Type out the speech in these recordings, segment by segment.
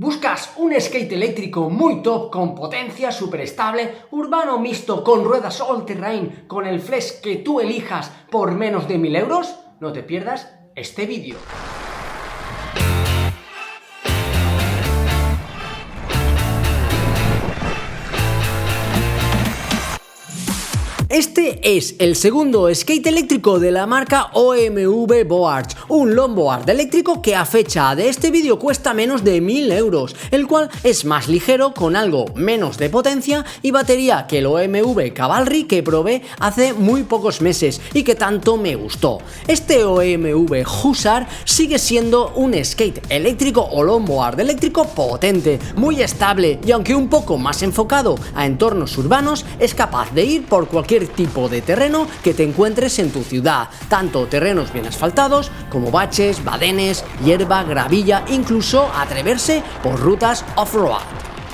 ¿Buscas un skate eléctrico muy top con potencia super estable, urbano mixto con ruedas all terrain con el flex que tú elijas por menos de 1000 euros? No te pierdas este vídeo. Este es el segundo skate eléctrico de la marca OMV Boards, un longboard eléctrico que a fecha de este vídeo cuesta menos de 1000 euros, el cual es más ligero con algo menos de potencia y batería que el OMV Cavalry que probé hace muy pocos meses y que tanto me gustó. Este OMV Hussar sigue siendo un skate eléctrico o longboard eléctrico potente, muy estable y aunque un poco más enfocado a entornos urbanos, es capaz de ir por cualquier tipo de terreno que te encuentres en tu ciudad, tanto terrenos bien asfaltados como baches, badenes, hierba, gravilla, incluso atreverse por rutas off-road.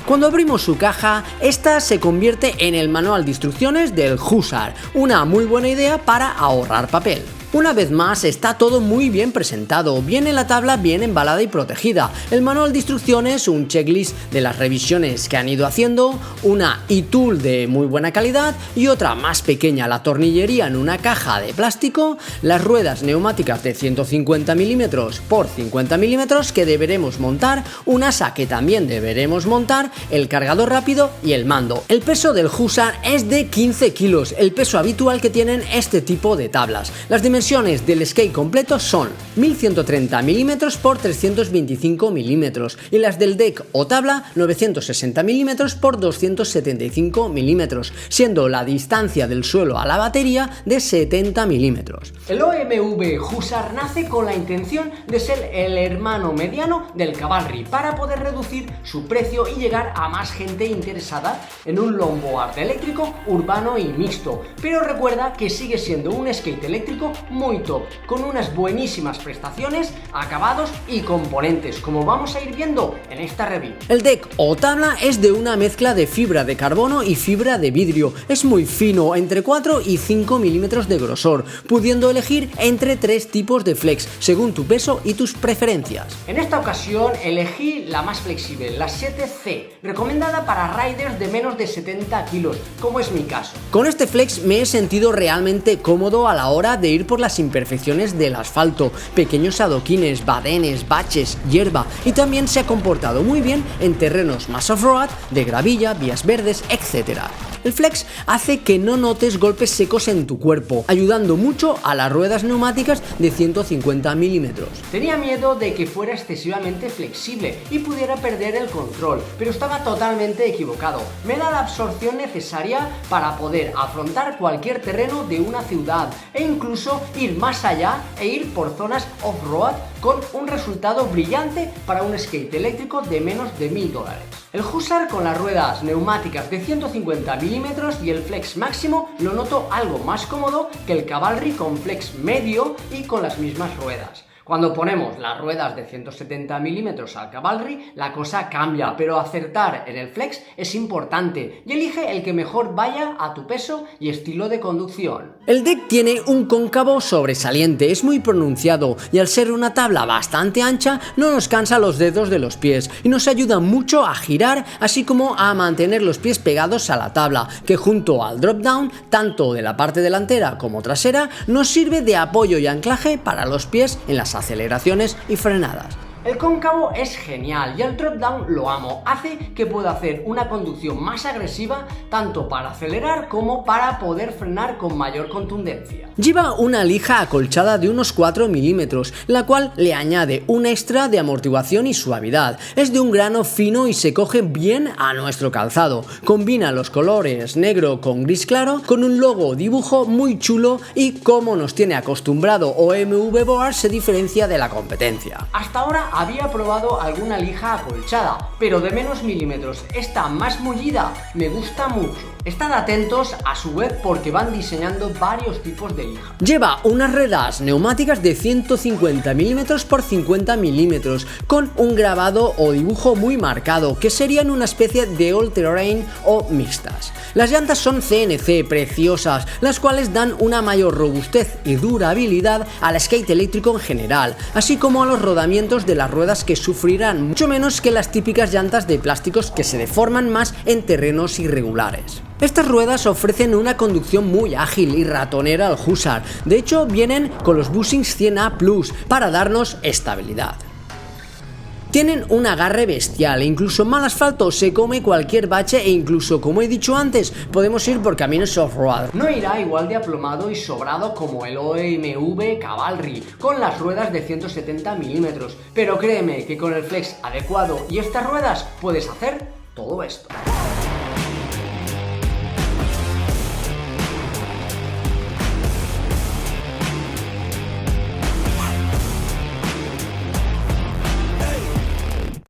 Cuando abrimos su caja, esta se convierte en el manual de instrucciones del Hussar, una muy buena idea para ahorrar papel. Una vez más está todo muy bien presentado, viene la tabla bien embalada y protegida, el manual de instrucciones, un checklist de las revisiones que han ido haciendo, una e-tool de muy buena calidad y otra más pequeña, la tornillería en una caja de plástico, las ruedas neumáticas de 150 mm por 50 mm que deberemos montar, una asa que también deberemos montar, el cargador rápido y el mando. El peso del Hussar es de 15 kilos, el peso habitual que tienen este tipo de tablas. Las dimensiones del skate completo son 1130 mm por 325 mm y las del deck o tabla 960 mm por 275 mm, siendo la distancia del suelo a la batería de 70 mm. El OMV Hussar nace con la intención de ser el hermano mediano del Cavalry para poder reducir su precio y llegar a más gente interesada en un longboard eléctrico urbano y mixto, pero recuerda que sigue siendo un skate eléctrico muy top, con unas buenísimas prestaciones, acabados y componentes, como vamos a ir viendo en esta review. El deck o tabla es de una mezcla de fibra de carbono y fibra de vidrio, es muy fino, entre 4 y 5 milímetros de grosor, pudiendo elegir entre 3 tipos de flex, según tu peso y tus preferencias. En esta ocasión elegí la más flexible, la 7C, recomendada para riders de menos de 70 kilos, como es mi caso. Con este flex me he sentido realmente cómodo a la hora de ir por las imperfecciones del asfalto, pequeños adoquines, badenes, baches, hierba, y también se ha comportado muy bien en terrenos más off-road, de gravilla, vías verdes, etc. El flex hace que no notes golpes secos en tu cuerpo, ayudando mucho a las ruedas neumáticas de 150 mm. Tenía miedo de que fuera excesivamente flexible y pudiera perder el control, pero estaba totalmente equivocado. Me da la absorción necesaria para poder afrontar cualquier terreno de una ciudad e incluso ir más allá e ir por zonas off-road con un resultado brillante para un skate eléctrico de menos de 1000 dólares. El Hussar con las ruedas neumáticas de 150 mm y el flex máximo lo noto algo más cómodo que el Cavalry con flex medio y con las mismas ruedas. Cuando ponemos las ruedas de 170 mm al Cavalry, la cosa cambia, pero acertar en el flex es importante y elige el que mejor vaya a tu peso y estilo de conducción. El deck tiene un cóncavo sobresaliente, es muy pronunciado y al ser una tabla bastante ancha no nos cansa los dedos de los pies y nos ayuda mucho a girar, así como a mantener los pies pegados a la tabla, que junto al drop down, tanto de la parte delantera como trasera, nos sirve de apoyo y anclaje para los pies en las aceleraciones y frenadas. El cóncavo es genial y el drop down lo amo, hace que pueda hacer una conducción más agresiva tanto para acelerar como para poder frenar con mayor contundencia. Lleva una lija acolchada de unos 4 milímetros, la cual le añade un extra de amortiguación y suavidad. Es de un grano fino y se coge bien a nuestro calzado. Combina los colores negro con gris claro con un logo o dibujo muy chulo y, como nos tiene acostumbrado OMV Boards, se diferencia de la competencia. Hasta ahora había probado alguna lija acolchada, pero de menos milímetros. Esta más mullida me gusta mucho. Estad atentos a su web porque van diseñando varios tipos de lija. Lleva unas ruedas neumáticas de 150 mm por 50 mm con un grabado o dibujo muy marcado que serían una especie de all-terrain o mixtas. Las llantas son CNC preciosas, las cuales dan una mayor robustez y durabilidad al skate eléctrico en general, así como a los rodamientos de las ruedas que sufrirán mucho menos que las típicas llantas de plásticos que se deforman más en terrenos irregulares. Estas ruedas ofrecen una conducción muy ágil y ratonera al Hussar. De hecho, vienen con los bushings 100A Plus para darnos estabilidad. Tienen un agarre bestial, incluso en mal asfalto se come cualquier bache e incluso, como he dicho antes, podemos ir por caminos off-road. No irá igual de aplomado y sobrado como el OMV Cavalry, con las ruedas de 170 milímetros, pero créeme que con el flex adecuado y estas ruedas puedes hacer todo esto.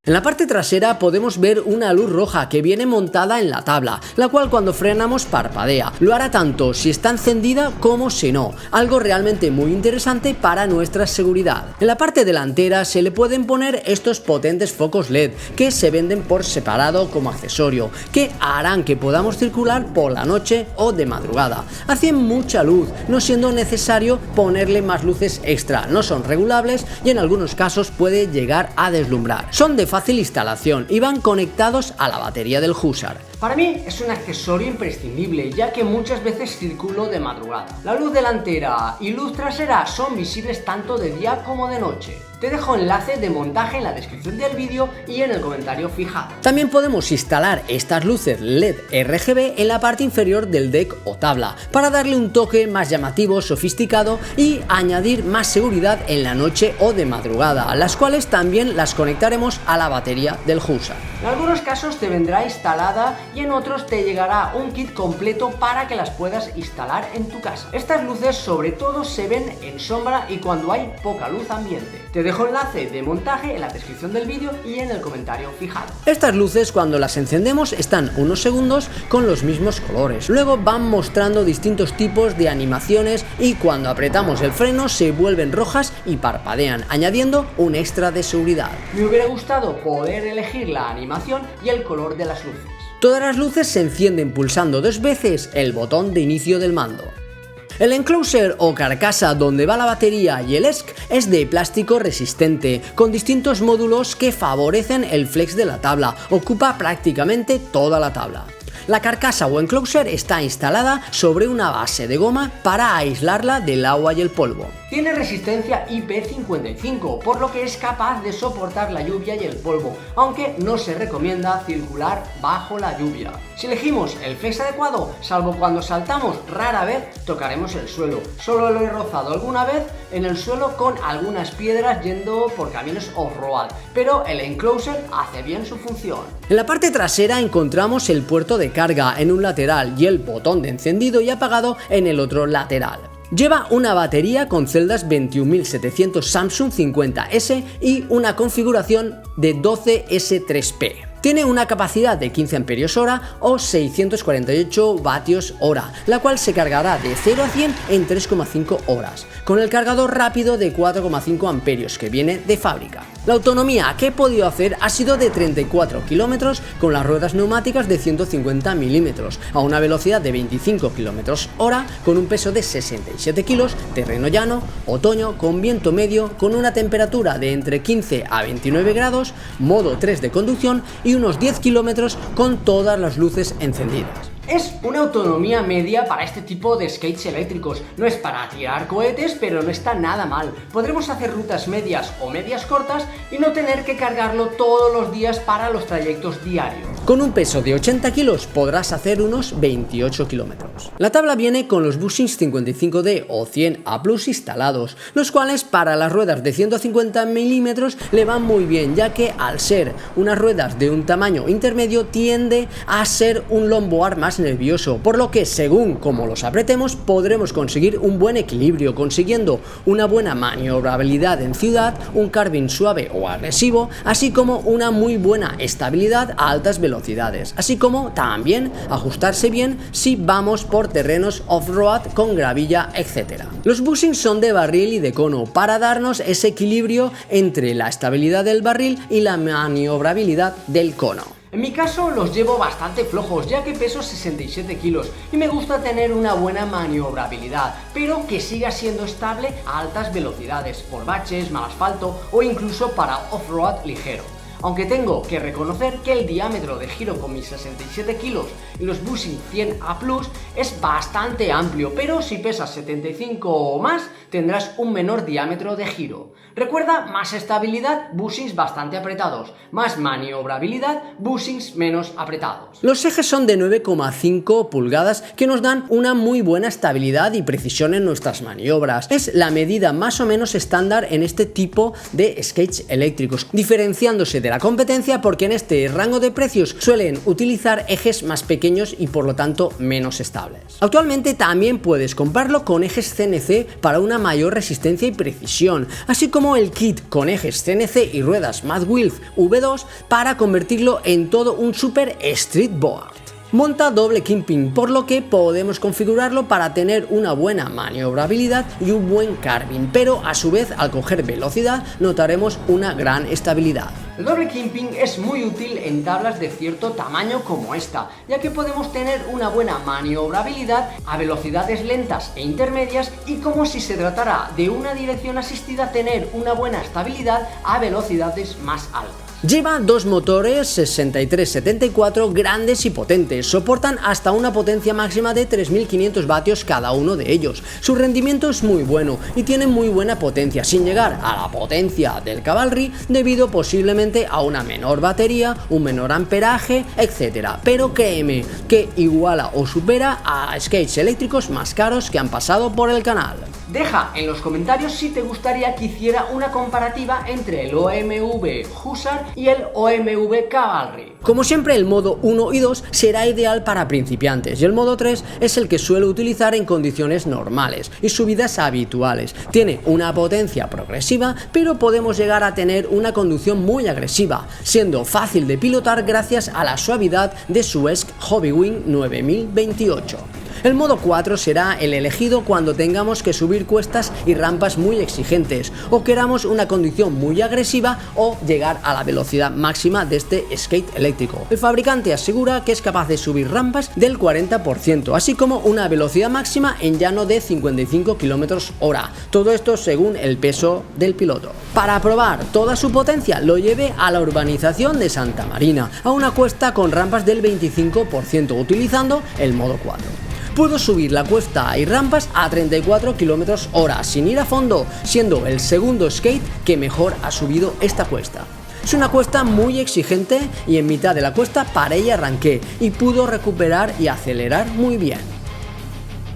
En la parte trasera podemos ver una luz roja que viene montada en la tabla, la cual cuando frenamos parpadea. Lo hará tanto si está encendida como si no, algo realmente muy interesante para nuestra seguridad. En la parte delantera se le pueden poner estos potentes focos LED que se venden por separado como accesorio, que harán que podamos circular por la noche o de madrugada. Hacen mucha luz, no siendo necesario ponerle más luces extra, no son regulables y en algunos casos puede llegar a deslumbrar. Son de fácil instalación y van conectados a la batería del Hussar. Para mí es un accesorio imprescindible, ya que muchas veces circulo de madrugada. La luz delantera y luz trasera son visibles tanto de día como de noche. Te dejo enlace de montaje en la descripción del vídeo y en el comentario fijado. También podemos instalar estas luces LED RGB en la parte inferior del deck o tabla, para darle un toque más llamativo, sofisticado y añadir más seguridad en la noche o de madrugada, las cuales también las conectaremos a la batería del Hussar. En algunos casos te vendrá instalada y en otros te llegará un kit completo para que las puedas instalar en tu casa. Estas luces sobre todo se ven en sombra y cuando hay poca luz ambiente. Te dejo enlace de montaje en la descripción del vídeo y en el comentario fijado. Estas luces cuando las encendemos están unos segundos con los mismos colores, luego van mostrando distintos tipos de animaciones y cuando apretamos el freno se vuelven rojas y parpadean, añadiendo un extra de seguridad. Me hubiera gustado poder elegir la animación y el color de las luces. Todas las luces se encienden pulsando 2 veces el botón de inicio del mando. El enclosure o carcasa donde va la batería y el ESC es de plástico resistente, con distintos módulos que favorecen el flex de la tabla, ocupa prácticamente toda la tabla. La carcasa o enclosure está instalada sobre una base de goma para aislarla del agua y el polvo. Tiene resistencia IP55, por lo que es capaz de soportar la lluvia y el polvo, aunque no se recomienda circular bajo la lluvia. Si elegimos el flex adecuado, salvo cuando saltamos, rara vez tocaremos el suelo. Solo lo he rozado alguna vez en el suelo con algunas piedras yendo por caminos off-road, pero el enclosure hace bien su función. En la parte trasera encontramos el puerto de carga en un lateral y el botón de encendido y apagado en el otro lateral. Lleva una batería con celdas 21700 Samsung 50S y una configuración de 12S3P. Tiene una capacidad de 15 amperios-hora o 648 vatios-hora, la cual se cargará de 0 a 100 en 3,5 horas, con el cargador rápido de 4,5 amperios que viene de fábrica. La autonomía que he podido hacer ha sido de 34 kilómetros con las ruedas neumáticas de 150 milímetros a una velocidad de 25 km/h con un peso de 67 kilos, terreno llano, otoño con viento medio, con una temperatura de entre 15 a 29 grados, modo 3 de conducción y unos 10 kilómetros con todas las luces encendidas. Es una autonomía media para este tipo de skates eléctricos. No es para tirar cohetes, pero no está nada mal. Podremos hacer rutas medias o medias cortas y no tener que cargarlo todos los días para los trayectos diarios. Con un peso de 80 kilos podrás hacer unos 28 kilómetros. La tabla viene con los bushings 55D o 100A Plus instalados, los cuales para las ruedas de 150 milímetros le van muy bien, ya que al ser unas ruedas de un tamaño intermedio tiende a ser un longboard más nervioso, por lo que según como los apretemos podremos conseguir un buen equilibrio, consiguiendo una buena maniobrabilidad en ciudad, un carving suave o agresivo, así como una muy buena estabilidad a altas velocidades, así como también ajustarse bien si vamos por terrenos off-road con gravilla, etc. Los bushings son de barril y de cono para darnos ese equilibrio entre la estabilidad del barril y la maniobrabilidad del cono. En mi caso los llevo bastante flojos, ya que peso 67 kilos y me gusta tener una buena maniobrabilidad, pero que siga siendo estable a altas velocidades, por baches, mal asfalto o incluso para off-road ligero. Aunque tengo que reconocer que el diámetro de giro con mis 67 kilos y los bushings 100A Plus es bastante amplio, pero si pesas 75 o más tendrás un menor diámetro de giro. Recuerda, más estabilidad, bushings bastante apretados, más maniobrabilidad, bushings menos apretados. Los ejes son de 9,5 pulgadas que nos dan una muy buena estabilidad y precisión en nuestras maniobras. Es la medida más o menos estándar en este tipo de skates eléctricos, diferenciándose de la competencia porque en este rango de precios suelen utilizar ejes más pequeños y por lo tanto menos estables. Actualmente también puedes comprarlo con ejes CNC para una mayor resistencia y precisión, así como el kit con ejes CNC y ruedas Mad Wheels V2 para convertirlo en todo un super street board. Monta doble kimping, por lo que podemos configurarlo para tener una buena maniobrabilidad y un buen carving, pero a su vez al coger velocidad notaremos una gran estabilidad. El doble kimping es muy útil en tablas de cierto tamaño como esta, ya que podemos tener una buena maniobrabilidad a velocidades lentas e intermedias y, como si se tratara de una dirección asistida, tener una buena estabilidad a velocidades más altas. Lleva dos motores 63-74 grandes y potentes, soportan hasta una potencia máxima de 3500 vatios cada uno de ellos. Su rendimiento es muy bueno y tiene muy buena potencia, sin llegar a la potencia del Cavalry debido posiblemente a una menor batería, un menor amperaje, etc. Pero créeme que iguala o supera a skates eléctricos más caros que han pasado por el canal. Deja en los comentarios si te gustaría que hiciera una comparativa entre el OMV Hussar y el OMV Cavalry. Como siempre, el modo 1 y 2 será ideal para principiantes y el modo 3 es el que suelo utilizar en condiciones normales y subidas habituales. Tiene una potencia progresiva, pero podemos llegar a tener una conducción muy agresiva, siendo fácil de pilotar gracias a la suavidad de su ESC Hobbywing 9028. El modo 4 será el elegido cuando tengamos que subir cuestas y rampas muy exigentes o queramos una conducción muy agresiva o llegar a la velocidad máxima de este skate eléctrico. El fabricante asegura que es capaz de subir rampas del 40%, así como una velocidad máxima en llano de 55 km/h. Todo esto según el peso del piloto. Para probar toda su potencia lo llevé a la urbanización de Santa Marina, a una cuesta con rampas del 25%, utilizando el modo 4. Pudo subir la cuesta y rampas a 34 km/h sin ir a fondo, siendo el segundo skate que mejor ha subido esta cuesta. Es una cuesta muy exigente y en mitad de la cuesta paré y arranqué y pudo recuperar y acelerar muy bien.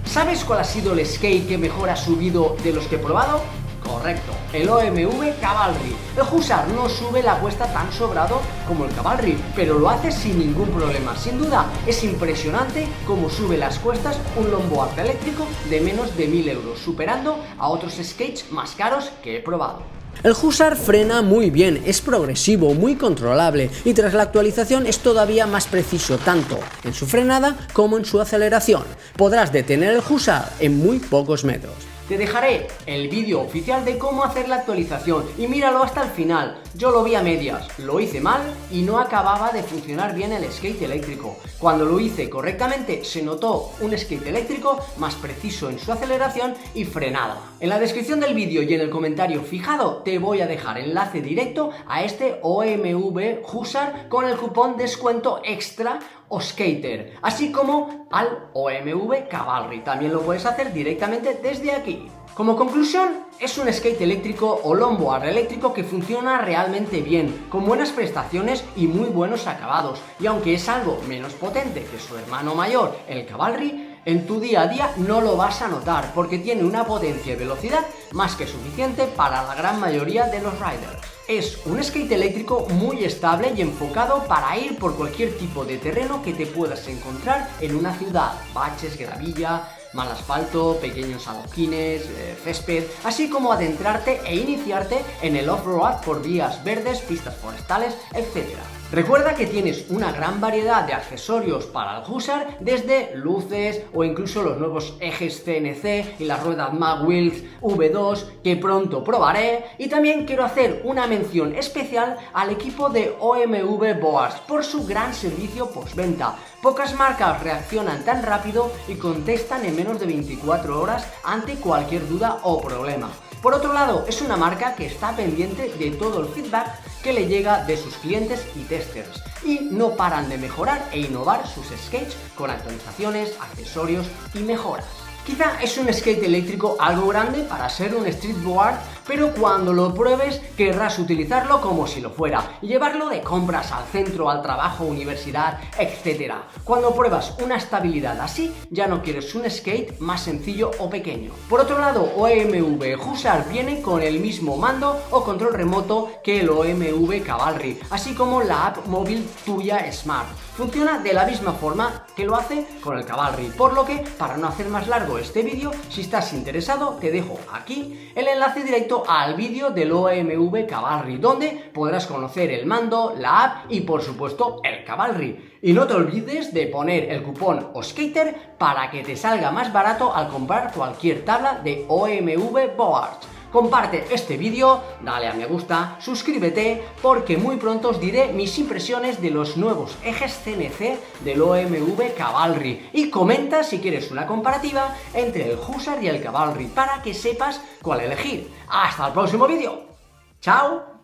¿Sabes cuál ha sido el skate que mejor ha subido de los que he probado? Correcto, el OMV Cavalry. El Hussar no sube la cuesta tan sobrado como el Cavalry, pero lo hace sin ningún problema. Sin duda, es impresionante cómo sube las cuestas un longboard eléctrico de menos de 1000 euros, superando a otros skates más caros que he probado. El Hussar frena muy bien, es progresivo, muy controlable y tras la actualización es todavía más preciso tanto en su frenada como en su aceleración. Podrás detener el Hussar en muy pocos metros. Te dejaré el vídeo oficial de cómo hacer la actualización y míralo hasta el final. Yo lo vi a medias, lo hice mal y no acababa de funcionar bien el skate eléctrico. Cuando lo hice correctamente se notó un skate eléctrico más preciso en su aceleración y frenada. En la descripción del vídeo y en el comentario fijado te voy a dejar enlace directo a este OMV Hussar con el cupón descuento extra o Skater, así como al OMV Cavalry. También lo puedes hacer directamente desde aquí. Como conclusión, es un skate eléctrico o longboard eléctrico que funciona realmente bien, con buenas prestaciones y muy buenos acabados, y aunque es algo menos potente que su hermano mayor, el Cavalry, en tu día a día no lo vas a notar porque tiene una potencia y velocidad más que suficiente para la gran mayoría de los riders. Es un skate eléctrico muy estable y enfocado para ir por cualquier tipo de terreno que te puedas encontrar en una ciudad, baches, gravilla, mal asfalto, pequeños adoquines, césped, así como adentrarte e iniciarte en el off-road por vías verdes, pistas forestales, etc. Recuerda que tienes una gran variedad de accesorios para el Hussar, desde luces o incluso los nuevos ejes CNC y las ruedas Magwheels V2 que pronto probaré, y también quiero hacer una mención especial al equipo de OMV Boards por su gran servicio postventa. Pocas marcas reaccionan tan rápido y contestan en menos de 24 horas ante cualquier duda o problema. Por otro lado, es una marca que está pendiente de todo el feedback que le llega de sus clientes y testers, y no paran de mejorar e innovar sus skates con actualizaciones, accesorios y mejoras. Quizá es un skate eléctrico algo grande para ser un streetboard, pero cuando lo pruebes querrás utilizarlo como si lo fuera y llevarlo de compras al centro, al trabajo, universidad, etc. Cuando pruebas una estabilidad así, ya no quieres un skate más sencillo o pequeño. Por otro lado, OMV Hussar viene con el mismo mando o control remoto que el OMV Cavalry, así como la app móvil Tuya Smart. Funciona de la misma forma que lo hace con el Cavalry, por lo que, para no hacer más largo este vídeo, si estás interesado te dejo aquí el enlace directo al vídeo del OMV Cavalry, donde podrás conocer el mando, la app y por supuesto el Cavalry. Y no te olvides de poner el cupón OSKATER para que te salga más barato al comprar cualquier tabla de OMV Boards. Comparte este vídeo, dale a me gusta, suscríbete, porque muy pronto os diré mis impresiones de los nuevos ejes CNC del OMV Cavalry, y comenta si quieres una comparativa entre el Hussar y el Cavalry para que sepas cuál elegir. ¡Hasta el próximo vídeo! ¡Chao!